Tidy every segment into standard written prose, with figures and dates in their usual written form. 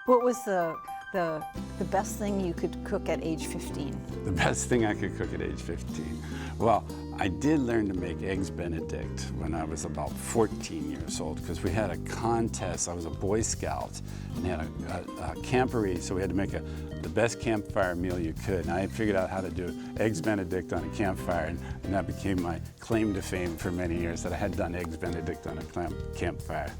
What was the best thing you could cook at age 15? The best thing I could cook at age 15? Well, I did learn to make eggs Benedict when I was about 14 years old because we had a contest. I was a Boy Scout and had a camporee, so we had to make the best campfire meal you could. And I figured out how to do eggs Benedict on a campfire, and that became my claim to fame for many years, that I had done eggs Benedict on a campfire.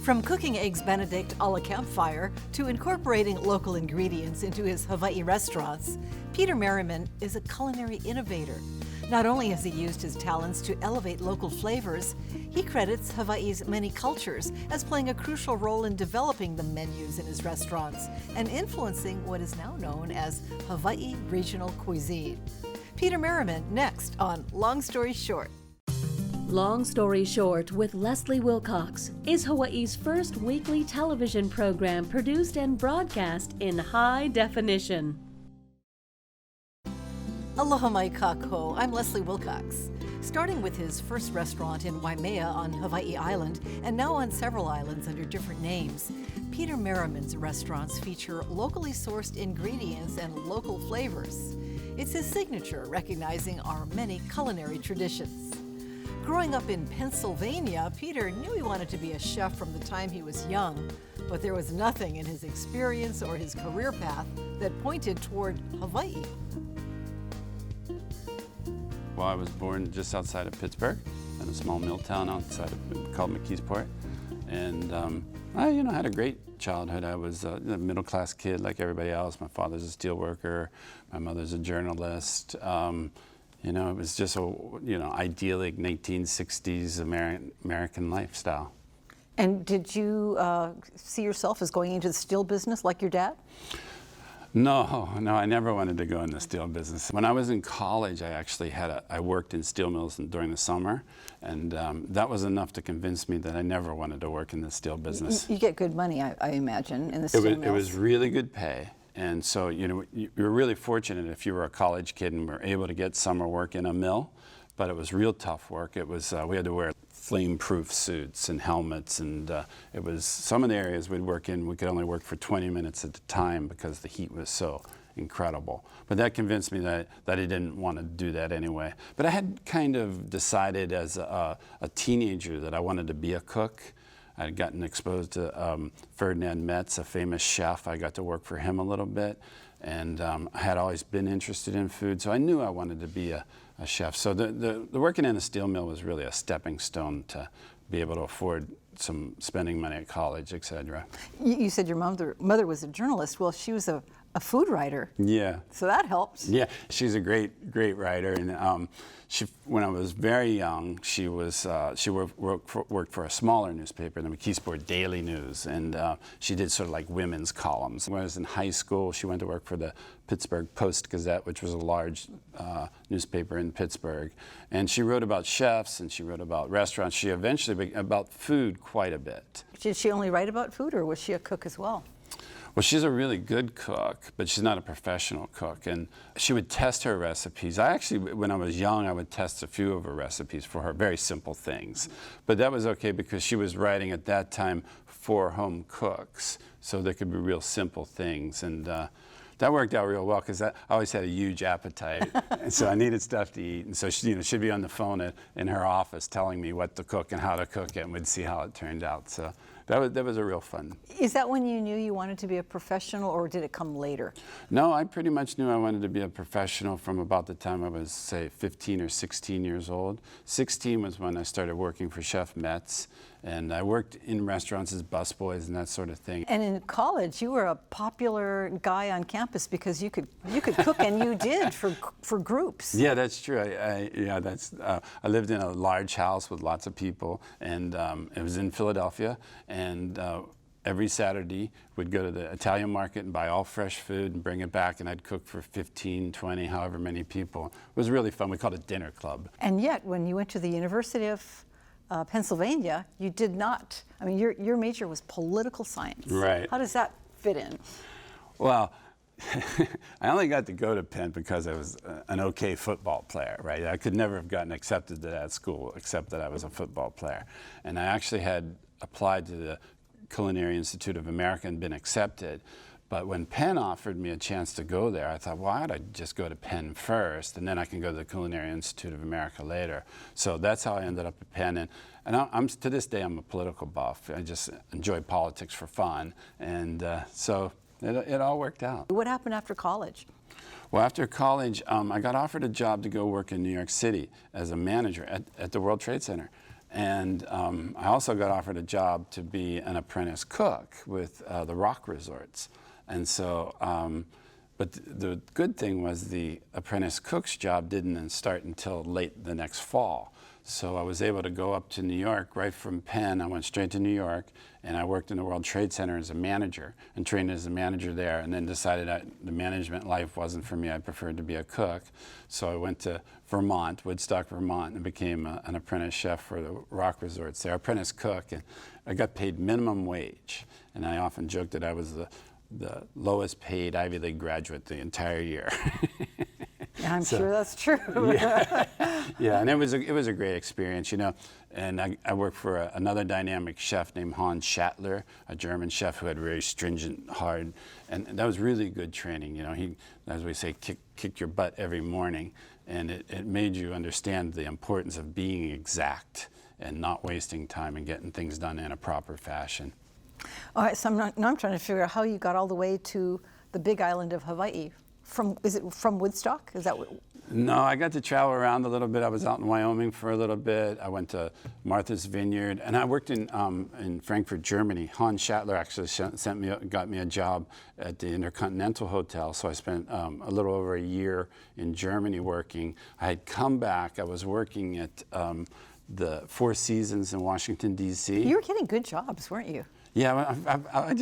From cooking eggs Benedict a la campfire to incorporating local ingredients into his Hawaii restaurants, Peter Merriman is a culinary innovator. Not only has he used his talents to elevate local flavors, he credits Hawaii's many cultures as playing a crucial role in developing the menus in his restaurants and influencing what is now known as Hawaii Regional Cuisine. Peter Merriman next on Long Story Short. Long Story Short with Leslie Wilcox is Hawaii's first weekly television program produced and broadcast in high definition. Aloha mai kākou, I'm Leslie Wilcox. Starting with his first restaurant in Waimea on Hawaii Island and now on several islands under different names, Peter Merriman's restaurants feature locally sourced ingredients and local flavors. It's his signature, recognizing our many culinary traditions. Growing up in Pennsylvania, Peter knew he wanted to be a chef from the time he was young, but there was nothing in his experience or his career path that pointed toward Hawaii. Well, I was born just outside of Pittsburgh in a small mill town outside of called McKeesport, and I had a great childhood. I was a middle-class kid like everybody else. My father's a steel worker, my mother's a journalist. It was just a idyllic 1960s American lifestyle. And did you see yourself as going into the steel business like your dad? No, I never wanted to go in the steel business. When I was in college, I worked in steel mills during the summer, and that was enough to convince me that I never wanted to work in the steel business. You get good money, I imagine, in the steel mills. It was really good pay. And so, you were really fortunate if you were a college kid and were able to get summer work in a mill, but it was real tough work. It was, we had to wear flame-proof suits and helmets, and it was, some of the areas we'd work in, we could only work for 20 minutes at a time because the heat was so incredible. But that convinced me that I didn't want to do that anyway. But I had kind of decided as a teenager that I wanted to be a cook. I'd gotten exposed to Ferdinand Metz, a famous chef. I got to work for him a little bit, and I had always been interested in food, so I knew I wanted to be a chef. So the working in a steel mill was really a stepping stone to be able to afford some spending money at college, etc. You said your mother was a journalist. Well, she was a food writer. Yeah. So that helps. Yeah, she's a great writer, and when I was very young, she worked for a smaller newspaper, the McKeesport Daily News, and she did sort of like women's columns. When I was in high school, she went to work for the Pittsburgh Post-Gazette, which was a large newspaper in Pittsburgh, and she wrote about chefs and she wrote about restaurants. She eventually about food quite a bit. Did she only write about food, or was she a cook as well? Well, she's a really good cook, but she's not a professional cook, and she would test her recipes. When I was young, I would test a few of her recipes for her, very simple things. But that was okay because she was writing at that time for home cooks, so there could be real simple things. And that worked out real well because I always had a huge appetite, and so I needed stuff to eat. And so she'd be on the phone in her office telling me what to cook and how to cook it, and we'd see how it turned out. So that was a real fun. Is that when you knew you wanted to be a professional, or did it come later? No, I pretty much knew I wanted to be a professional from about the time I was, say, 15 or 16 years old. 16 was when I started working for Chef Metz, and I worked in restaurants as busboys and that sort of thing. And in college, you were a popular guy on campus because you could cook, and you did for groups. Yeah, that's true. I lived in a large house with lots of people, and it was in Philadelphia. And every Saturday, we'd go to the Italian market and buy all fresh food and bring it back, and I'd cook for 15, 20, however many people. It was really fun. We called it dinner club. And yet, when you went to the University of Pennsylvania, you did not. I mean, your major was political science. Right. How does that fit in? Well, I only got to go to Penn because I was an okay football player, right? I could never have gotten accepted to that school except that I was a football player. And I actually had applied to the Culinary Institute of America and been accepted. But when Penn offered me a chance to go there, I thought, why don't I just go to Penn first, and then I can go to the Culinary Institute of America later. So that's how I ended up at Penn. And I'm to this day, I'm a political buff. I just enjoy politics for fun. And so it all worked out. What happened after college? Well, after college, I got offered a job to go work in New York City as a manager at the World Trade Center. And I also got offered a job to be an apprentice cook with the Rock Resorts. And so, but the good thing was the apprentice cook's job didn't start until late the next fall. So I was able to go up to New York right from Penn. I went straight to New York, and I worked in the World Trade Center as a manager and trained as a manager there, and then decided the management life wasn't for me. I preferred to be a cook. So I went to Vermont, Woodstock, Vermont, and became an apprentice chef for the Rock Resorts there, apprentice cook. And I got paid minimum wage, and I often joked that I was the lowest paid Ivy League graduate the entire year. I'm sure that's true. Yeah, and it was a great experience, you know. And I worked for another dynamic chef named Hans Schattler, a German chef who had very stringent, hard, and that was really good training. You know, he, as we say, kick your butt every morning, and it made you understand the importance of being exact and not wasting time and getting things done in a proper fashion. All right, so now I'm trying to figure out how you got all the way to the Big Island of Hawaii. Is it from Woodstock? Is that what? No, I got to travel around a little bit. I was out in Wyoming for a little bit. I went to Martha's Vineyard, and I worked in Frankfurt, Germany. Hans Schattler actually got me a job at the Intercontinental Hotel, so I spent a little over a year in Germany working. I had come back. I was working at the Four Seasons in Washington, D.C. You were getting good jobs, weren't you? Yeah, I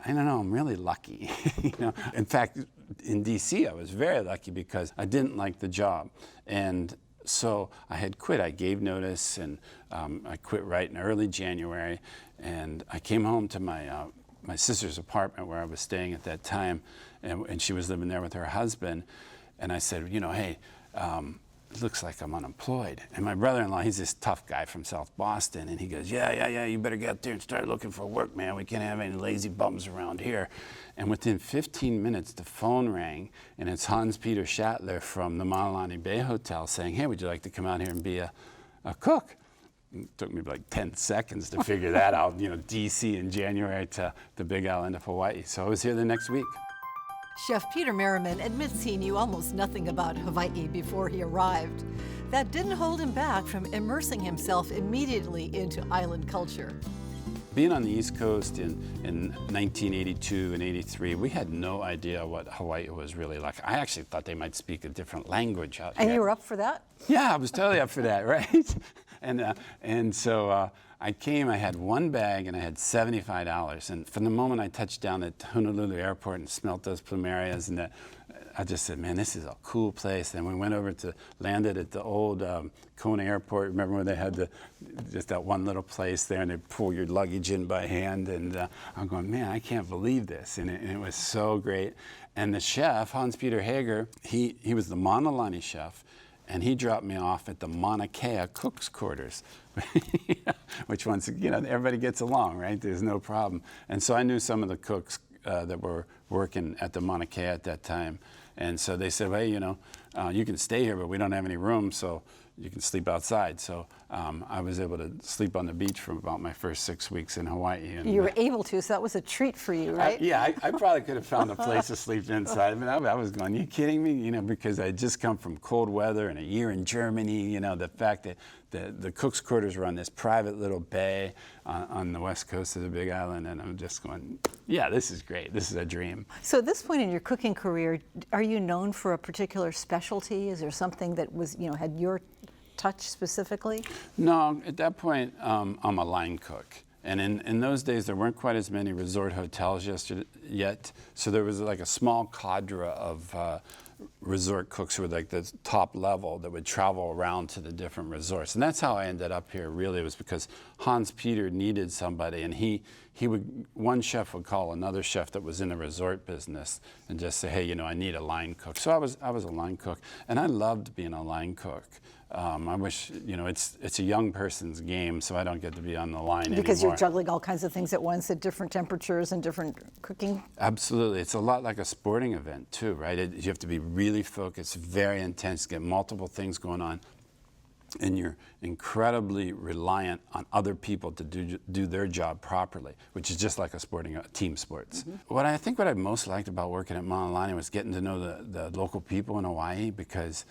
don't know, I'm really lucky. You know? In fact, in D.C. I was very lucky because I didn't like the job. And so I had quit. I gave notice, and I quit right in early January. And I came home to my sister's apartment where I was staying at that time, and she was living there with her husband. And I said, you know, hey, it looks like I'm unemployed. And my brother-in-law, he's this tough guy from South Boston, and he goes, yeah, you better get out there and start looking for work, man. We can't have any lazy bums around here. And within 15 minutes, the phone rang, and it's Hans-Peter Schattler from the Maunalani Bay Hotel saying, hey, would you like to come out here and be a cook? It took me like 10 seconds to figure that out, you know, D.C. in January to the Big Island of Hawaii. So I was here the next week. Chef Peter Merriman admits he knew almost nothing about Hawaii before he arrived. That didn't hold him back from immersing himself immediately into island culture. Being on the East Coast in 1982 and 83, we had no idea what Hawaii was really like. I actually thought they might speak a different language out here. And you were up for that? Yeah, I was totally up for that, right? And so I came, I had one bag, and I had $75. And from the moment I touched down at Honolulu Airport and smelt those plumerias, and I just said, man, this is a cool place. And we went over to, landed at the old Kona Airport. Remember when they had just that one little place there, and they pull your luggage in by hand? And I'm going, man, I can't believe this. And it was so great. And the chef, Hans-Peter Hager, he was the Maunalani chef, and he dropped me off at the Mauna Kea cook's quarters, which once, you know, everybody gets along, right? There's no problem. And so I knew some of the cooks that were working at the Mauna Kea at that time. And so they said, hey, you know, you can stay here, but we don't have any room, so you can sleep outside. So I was able to sleep on the beach for about my first 6 weeks in Hawaii. And, you were able to, so that was a treat for you, right? I probably could have found a place to sleep inside. I mean, I was going, you kidding me? You know, because I had just come from cold weather and a year in Germany. You know, the fact that the cook's quarters were on this private little bay on the west coast of the Big Island, and I'm just going, yeah, this is great. This is a dream. So at this point in your cooking career, are you known for a particular specialty? Is there something that was, you know, had your touch specifically? No, at that point, I'm a line cook. And in those days, there weren't quite as many resort hotels yet. So there was like a small cadre of resort cooks who were like the top level that would travel around to the different resorts. And that's how I ended up here, really. It was because Hans Peter needed somebody, and one chef would call another chef that was in the resort business and just say, hey, you know, I need a line cook. So I was a line cook, and I loved being a line cook. I wish, you know, it's a young person's game, so I don't get to be on the line because anymore. you're juggling all kinds of things at once at different temperatures and different cooking. Absolutely. It's a lot like a sporting event, too, right? You have to be really focused, very intense, get multiple things going on, and you're incredibly reliant on other people to do their job properly, which is just like a team sports. Mm-hmm. What I most liked about working at Maunalani was getting to know the local people in Hawaii, because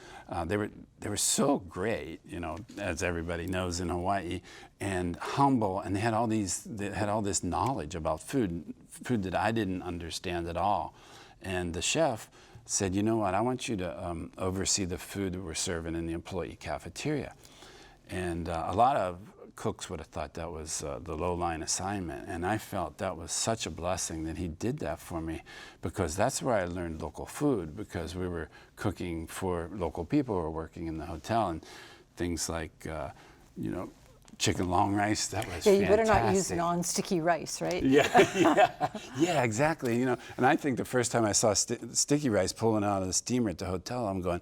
they were so great, you know, as everybody knows in Hawaii, and humble, and they had all this knowledge about food that I didn't understand at all. And the chef said, you know what, I want you to oversee the food that we're serving in the employee cafeteria. And a lot of cooks would have thought that was the low-line assignment, and I felt that was such a blessing that he did that for me, because that's where I learned local food, because we were cooking for local people who were working in the hotel, and things like, you know, chicken long rice, that was fantastic. You better not use non-sticky rice, right? Yeah, exactly. You know, and I think the first time I saw sticky rice pulling out of the steamer at the hotel, I'm going,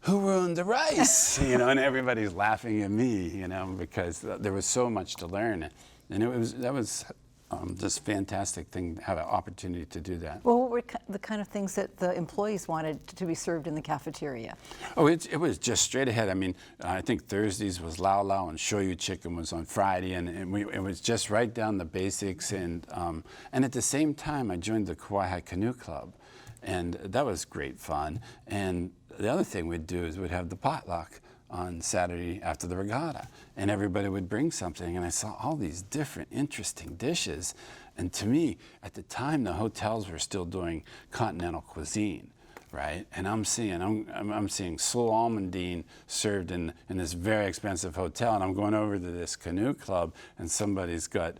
who ruined the rice? You know, and everybody's laughing at me, you know, because there was so much to learn, and that was just fantastic thing to have an opportunity to do that. Well, what were the kind of things that the employees wanted to be served in the cafeteria? Oh, it was just straight ahead. I mean, I think Thursdays was lau lau, and shoyu chicken was on Friday, and it was just right down the basics. And at the same time, I joined the Kauai Canoe Club, and that was great fun. And the other thing we'd do is we'd have the potluck on Saturday after the regatta, and everybody would bring something, and I saw all these different interesting dishes. And to me, at the time, the hotels were still doing continental cuisine, right? And I'm seeing slow almondine served in this very expensive hotel, and I'm going over to this canoe club, and somebody's got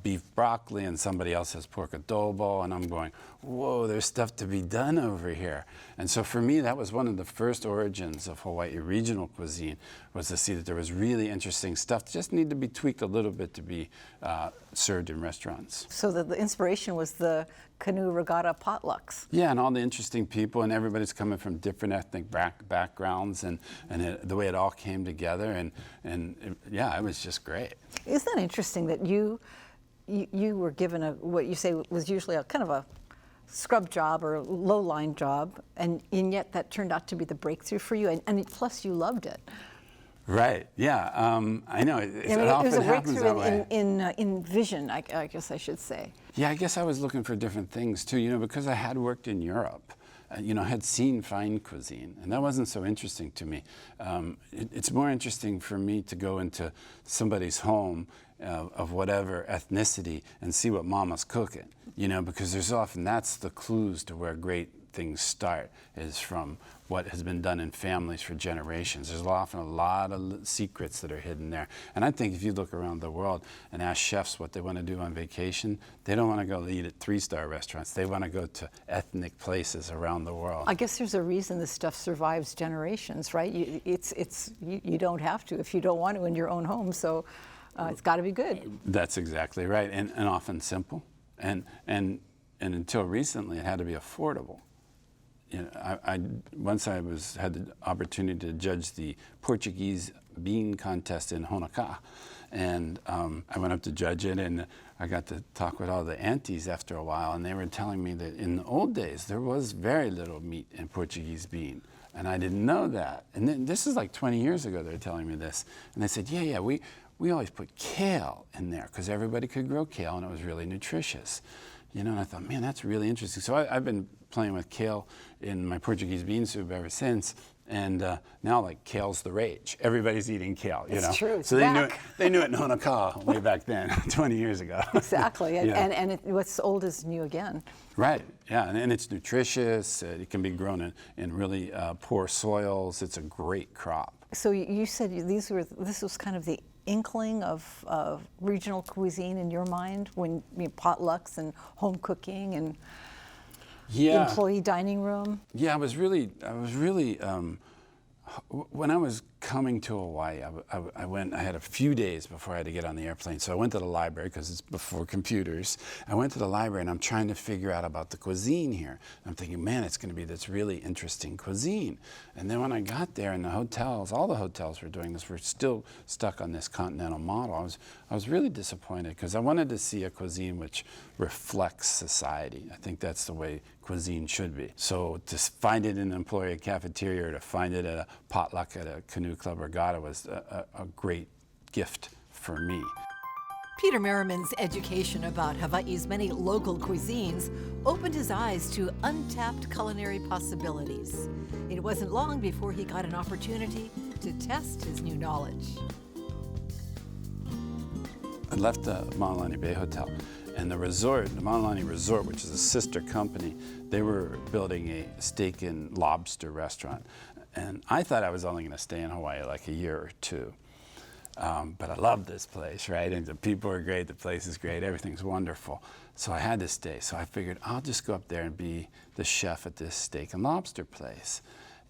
beef broccoli, and somebody else has pork adobo, and I'm going, whoa, there's stuff to be done over here. And so for me, that was one of the first origins of Hawaii regional cuisine, was to see that there was really interesting stuff that just needed to be tweaked a little bit to be served in restaurants. So the inspiration was the canoe regatta potlucks. Yeah, and all the interesting people, and everybody's coming from different ethnic backgrounds, and the way it all came together, and yeah, it was just great. Isn't that interesting that you were given what you say was usually a kind of a scrub job or low-line job, and yet that turned out to be the breakthrough for you, and plus you loved it. Right. Yeah. I know. It was a happens that breakthrough way. in vision, I guess I should say. Yeah, I guess I was looking for different things too. You know, because I had worked in Europe. You know, had seen fine cuisine, and that wasn't so interesting to me. It's more interesting for me to go into somebody's home of whatever ethnicity and see what mama's cooking, you know, because that's the clues to where great things start, is from what has been done in families for generations. There's often a lot of secrets that are hidden there. And I think if you look around the world and ask chefs what they want to do on vacation, they don't want to go eat at 3-star restaurants. They want to go to ethnic places around the world. I guess there's a reason this stuff survives generations, right? You don't have to if you don't want to in your own home, so it's got to be good. That's exactly right, and often simple. And until recently, it had to be affordable. You know, once I had the opportunity to judge the Portuguese bean contest in Honokaa, and I went up to judge it, and I got to talk with all the aunties after a while, and they were telling me that in the old days there was very little meat in Portuguese bean, and I didn't know that. And then, this is like 20 years ago they were telling me this, and they said, yeah, we always put kale in there because everybody could grow kale, and it was really nutritious. You know, and I thought, man, that's really interesting. So I've been playing with kale in my Portuguese bean soup ever since, and now, like, kale's the rage. Everybody's eating kale, you know. It's true. So they knew it in Honokaa way back then, 20 years ago. Exactly, Yeah. and what's old is new again. Right, yeah, and it's nutritious. It can be grown in really poor soils. It's a great crop. So you said this was kind of the inkling of regional cuisine in your mind, when potlucks and home cooking and... Yeah. employee dining room? Yeah, I was really, when I was coming to Hawaii, I had a few days before I had to get on the airplane. So I went to the library, because it's before computers. I went to the library and I'm trying to figure out about the cuisine here. And I'm thinking, man, it's going to be this really interesting cuisine. And then when I got there in the hotels, all the hotels were doing this. We're still stuck on this continental model. I was really disappointed, because I wanted to see a cuisine which reflects society. I think that's the way cuisine should be. So to find it in an employee cafeteria, or to find it at a potluck at a canoe club regatta, was a great gift for me. Peter Merriman's education about Hawaii's many local cuisines opened his eyes to untapped culinary possibilities. It wasn't long before he got an opportunity to test his new knowledge. I left the Maunalani Bay Hotel, and the resort, the Maunalani Resort, which is a sister company, they were building a steak and lobster restaurant. And I thought I was only going to stay in Hawaii like a year or two. But I love this place, right? And the people are great, the place is great, everything's wonderful. So I had to stay. So I figured I'll just go up there and be the chef at this steak and lobster place.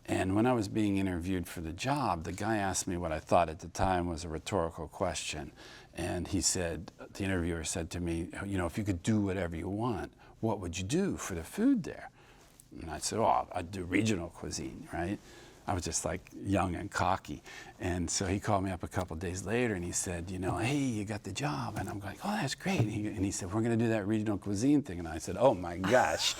And when I was being interviewed for the job, the guy asked me what I thought at the time was a rhetorical question. And he said, the interviewer said to me, you know, if you could do whatever you want, what would you do for the food there? And I said, oh, I'd do regional cuisine, right? I was just like young and cocky. And so he called me up a couple days later and he said, you know, hey, you got the job. And I'm like, oh, that's great. And he said, we're going to do that regional cuisine thing. And I said, oh my gosh,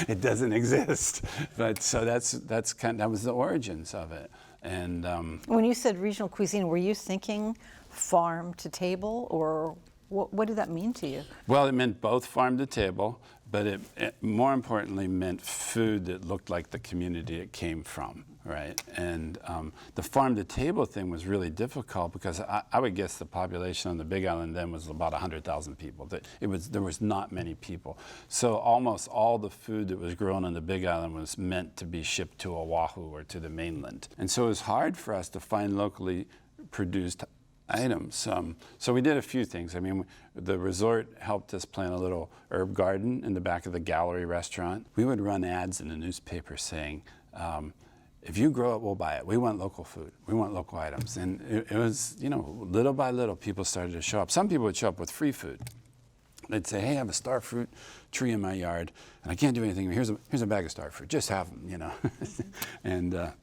it doesn't exist. But so that was the origins of it. And When you said regional cuisine, were you thinking farm to table, or what did that mean to you? well, it meant both farm to table, but it more importantly meant food that looked like the community it came from, right? And the farm to table thing was really difficult, because I would guess the population on the Big Island then was about 100,000 people. There was not many people. So almost all the food that was grown on the Big Island was meant to be shipped to Oahu or to the mainland. And so it was hard for us to find locally produced items. So we did a few things. I mean, the resort helped us plant a little herb garden in the back of the gallery restaurant. We would run ads in the newspaper saying, if you grow it, we'll buy it. We want local food. We want local items. And it was, you know, little by little, people started to show up. Some people would show up with free food. They'd say, hey, I have a star fruit tree in my yard, and I can't do anything. Here's a bag of star fruit. Just have them, you know. And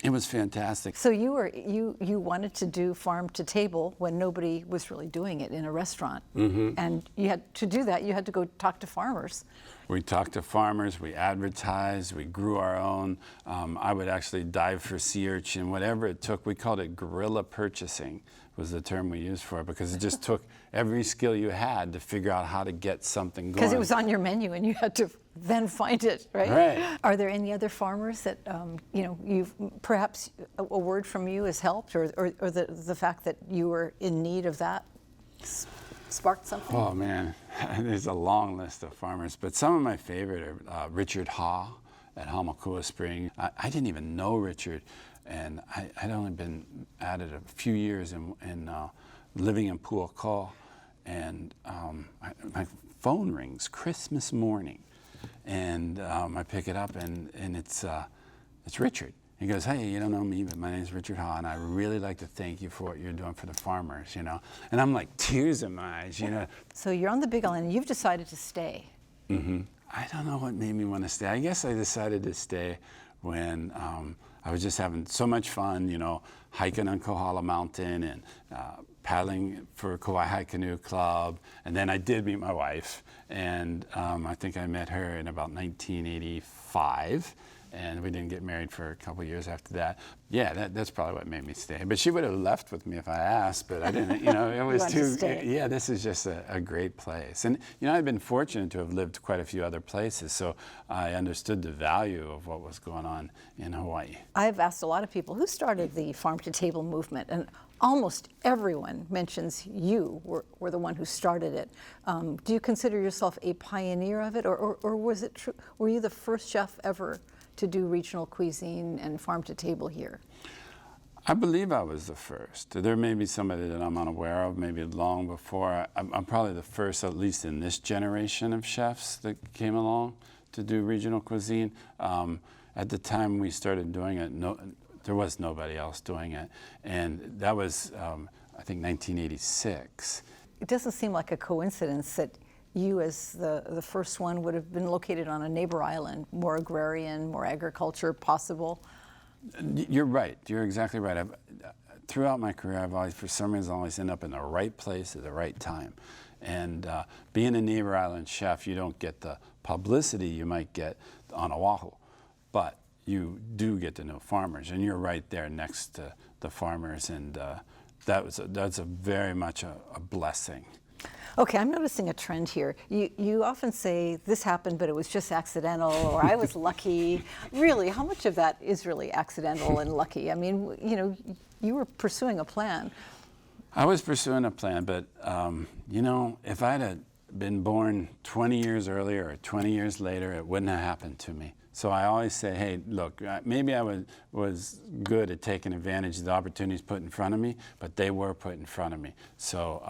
it was fantastic. So you wanted to do farm to table when nobody was really doing it in a restaurant. Mm-hmm. And you had to do that, you had to go talk to farmers. We talked to farmers, we advertised, we grew our own. I would actually dive for sea urchin, whatever it took. We called it guerrilla purchasing, was the term we used for it, because it just took every skill you had to figure out how to get something going. Because it was on your menu and you had to then find it, right? Right. Are there any other farmers that, you know, you've perhaps a word from you has helped, or the fact that you were in need of that sparked something? Oh man, there's a long list of farmers, but some of my favorite are Richard Ha at Hamakua Spring. I didn't even know Richard, and I'd only been at it a few years in living in Pu'oko, and my phone rings Christmas morning, and I pick it up, and it's Richard. He goes, hey, you don't know me, but my name is Richard Ha, and I really like to thank you for what you're doing for the farmers, you know. And I'm like, tears in my eyes, you know. So you're on the Big Island, and you've decided to stay. Mm-hmm. I don't know what made me want to stay. I guess I decided to stay when I was just having so much fun, you know, hiking on Kohala Mountain and paddling for Kauai Canoe Club. And then I did meet my wife, and I think I met her in about 1985. And we didn't get married for a couple of years after that. Yeah, that's probably what made me stay. But she would have left with me if I asked, but I didn't, you know, it was too, yeah, this is just a great place. And, you know, I've been fortunate to have lived quite a few other places, so I understood the value of what was going on in Hawaii. I've asked a lot of people who started the farm to table movement, and almost everyone mentions you were the one who started it. Do you consider yourself a pioneer of it, or was it true? Were you the first chef ever to do regional cuisine and farm to table here? I believe I was the first. There may be somebody that I'm unaware of, maybe long before. I'm probably the first, at least in this generation of chefs that came along, to do regional cuisine. At the time we started doing it, there was nobody else doing it. And that was, I think, 1986. It doesn't seem like a coincidence that you, as the first one, would have been located on a neighbor island, more agrarian, more agriculture possible. You're right. You're exactly right. Throughout my career, I've always, for some reason, always end up in the right place at the right time. And being a neighbor island chef, you don't get the publicity you might get on Oahu, but you do get to know farmers, and you're right there next to the farmers, and that's a very much a blessing. Okay, I'm noticing a trend here. You often say this happened, but it was just accidental, or I was lucky. Really, how much of that is really accidental and lucky? I mean, you know, you were pursuing a plan. I was pursuing a plan, but you know, if I'd have been born 20 years earlier or 20 years later, it wouldn't have happened to me. So I always say, hey, look, maybe I was good at taking advantage of the opportunities put in front of me, but they were put in front of me. So,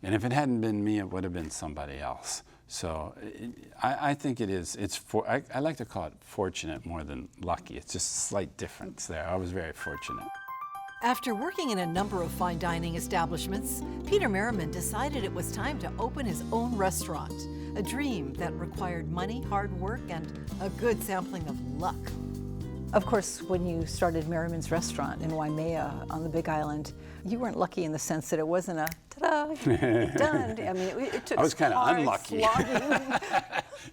and if it hadn't been me, it would have been somebody else. So I think it is, I like to call it fortunate more than lucky. It's just a slight difference there. I was very fortunate. After working in a number of fine dining establishments, Peter Merriman decided it was time to open his own restaurant, a dream that required money, hard work, and a good sampling of luck. Of course, when you started Merriman's restaurant in Waimea on the Big Island, you weren't lucky in the sense that it wasn't a ta-da, done. I mean, it took I was kind of hard unlucky.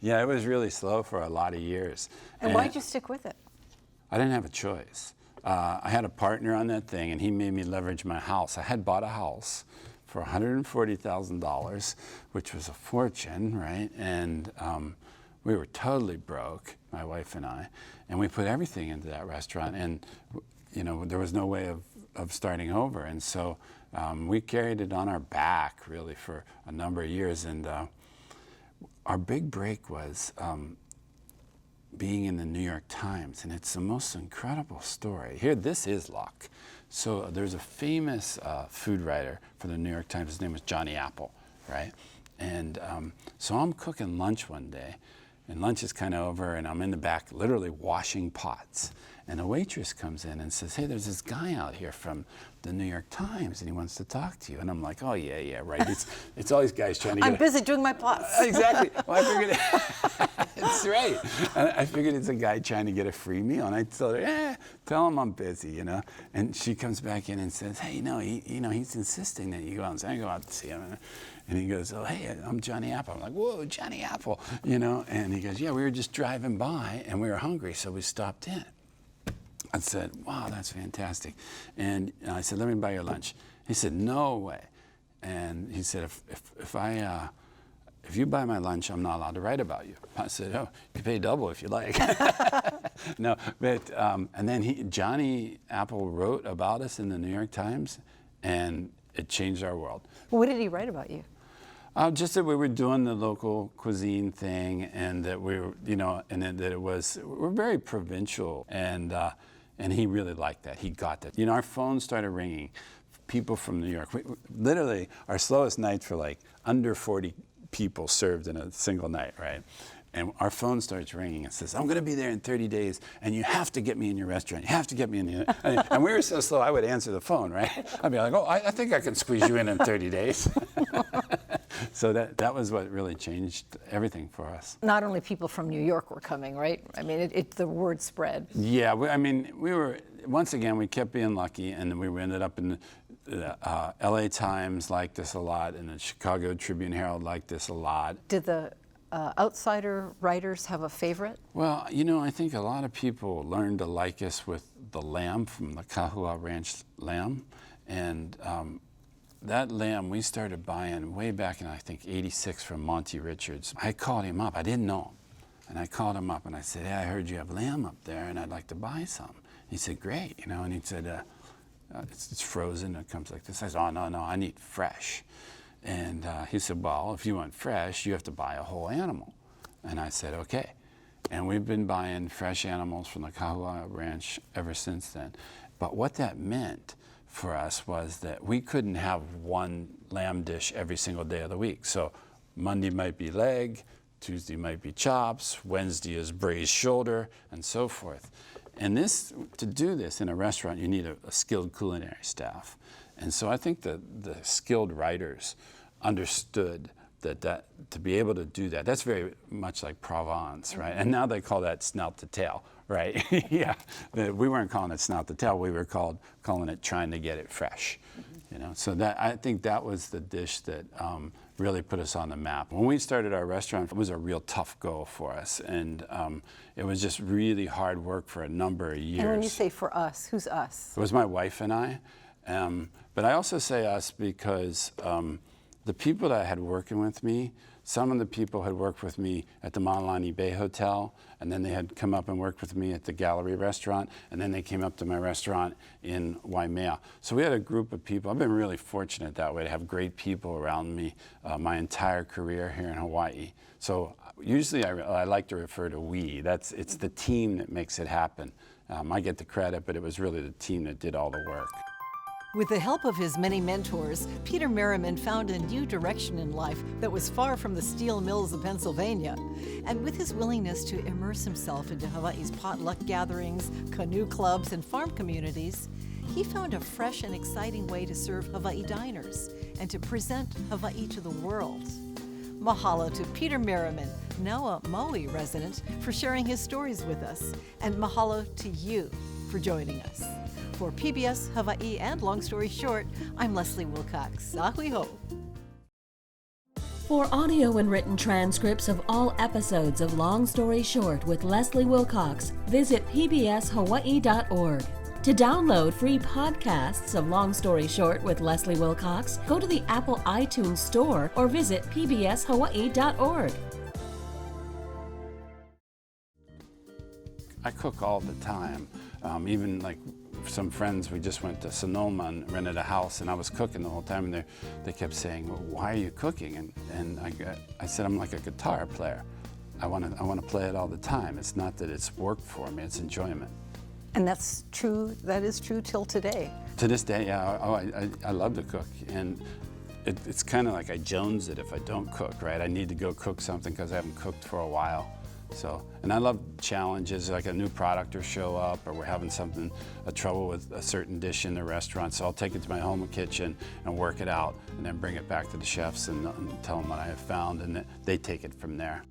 Yeah, it was really slow for a lot of years. And why'd you stick with it? I didn't have a choice. I had a partner on that thing, and he made me leverage my house. I had bought a house for $140,000, which was a fortune, right? And we were totally broke, my wife and I, and we put everything into that restaurant, and you know, there was no way of starting over. And so we carried it on our back, really, for a number of years. And our big break was being in the New York Times, and it's the most incredible story. Here, this is luck. So there's a famous food writer for the New York Times. His name was Johnny Apple, right? And so I'm cooking lunch one day, and lunch is kind of over, and I'm in the back literally washing pots. And a waitress comes in and says, hey, there's this guy out here from the New York Times, and he wants to talk to you. And I'm like, oh, yeah, right. It's all these guys trying to get I'm busy doing my pots. Exactly. Well, I figured it's right. I figured it's a guy trying to get a free meal. And I told her, tell him I'm busy, you know. And she comes back in and says, hey, he's insisting that you go out. And so I go out to see him. And he goes, oh, hey, I'm Johnny Apple. I'm like, whoa, Johnny Apple, you know. And he goes, yeah, we were just driving by, and we were hungry, so we stopped in. I said, wow, that's fantastic. And I said, let me buy your lunch. He said, no way. And he said, if you buy my lunch, I'm not allowed to write about you. I said, oh, you can pay double if you like. No, but, and then Johnny Apple wrote about us in the New York Times, and it changed our world. What did he write about you? Just that we were doing the local cuisine thing, and that we were, you know, and that we're very provincial, and he really liked that. He got that. You know, our phones started ringing. People from New York, literally, our slowest nights were like under 40 people served in a single night, right? And our phone starts ringing and says, I'm going to be there in 30 days, and you have to get me in your restaurant. You have to get me in the... And we were so slow, I would answer the phone, right? I'd be like, oh, I think I can squeeze you in 30 days. So that was what really changed everything for us. Not only people from New York were coming, right? I mean, the word spread. Yeah, we were, once again, we kept being lucky, and we ended up in the LA Times liked us a lot, and the Chicago Tribune Herald liked us a lot. Did the outsider writers have a favorite? Well, you know, I think a lot of people learned to like us with the lamb from the Kahua Ranch lamb, and that lamb we started buying way back in, I think, '86 from Monty Richards. I called him up. I didn't know him. And I called him up and I said, hey, I heard you have lamb up there and I'd like to buy some. He said, great, you know, and he said, it's frozen, it comes like this. I said, oh, no, I need fresh. And he said, well, if you want fresh, you have to buy a whole animal. And I said, okay. And we've been buying fresh animals from the Kahua Ranch ever since then. But what that meant for us was that we couldn't have one lamb dish every single day of the week. So Monday might be leg, Tuesday might be chops, Wednesday is braised shoulder, and so forth. And to do this in a restaurant, you need a skilled culinary staff. And so I think that the skilled writers understood that to be able to do that, that's very much like Provence, right? And now they call that snout to tail, right? Yeah, we weren't calling it snout to tail, we were calling it trying to get it fresh. You know, so I think that was the dish that really put us on the map. When we started our restaurant, it was a real tough go for us, and it was just really hard work for a number of years. And when you say for us, who's us? It was my wife and I, but I also say us because the people that I had working with me, some of the people had worked with me at the Maunalani Bay Hotel, and then they had come up and worked with me at the Gallery restaurant, and then they came up to my restaurant in Waimea. So we had a group of people. I've been really fortunate that way to have great people around me my entire career here in Hawaii. So usually I like to refer to we. It's the team that makes it happen. I get the credit, but it was really the team that did all the work. With the help of his many mentors, Peter Merriman found a new direction in life that was far from the steel mills of Pennsylvania. And with his willingness to immerse himself into Hawaii's potluck gatherings, canoe clubs, and farm communities, he found a fresh and exciting way to serve Hawaii diners and to present Hawaii to the world. Mahalo to Peter Merriman, now a Maui resident, for sharing his stories with us. And mahalo to you for joining us. For PBS Hawaii and Long Story Short, I'm Leslie Wilcox. Ahui ho. For audio and written transcripts of all episodes of Long Story Short with Leslie Wilcox, visit pbshawaii.org. To download free podcasts of Long Story Short with Leslie Wilcox, go to the Apple iTunes Store or visit pbshawaii.org. I cook all the time. Even like some friends, we just went to Sonoma and rented a house, and I was cooking the whole time, and they kept saying, well, why are you cooking? And I said, I'm like a guitar player. I want to play it all the time. It's not that it's work for me, it's enjoyment. And that's true, that is true till today. To this day, yeah, I love to cook. And it's kind of like I jones it if I don't cook, right? I need to go cook something because I haven't cooked for a while. So, and I love challenges, like a new product will show up, or we're having a trouble with a certain dish in the restaurant. So I'll take it to my home kitchen and work it out, and then bring it back to the chefs and tell them what I have found, and they take it from there.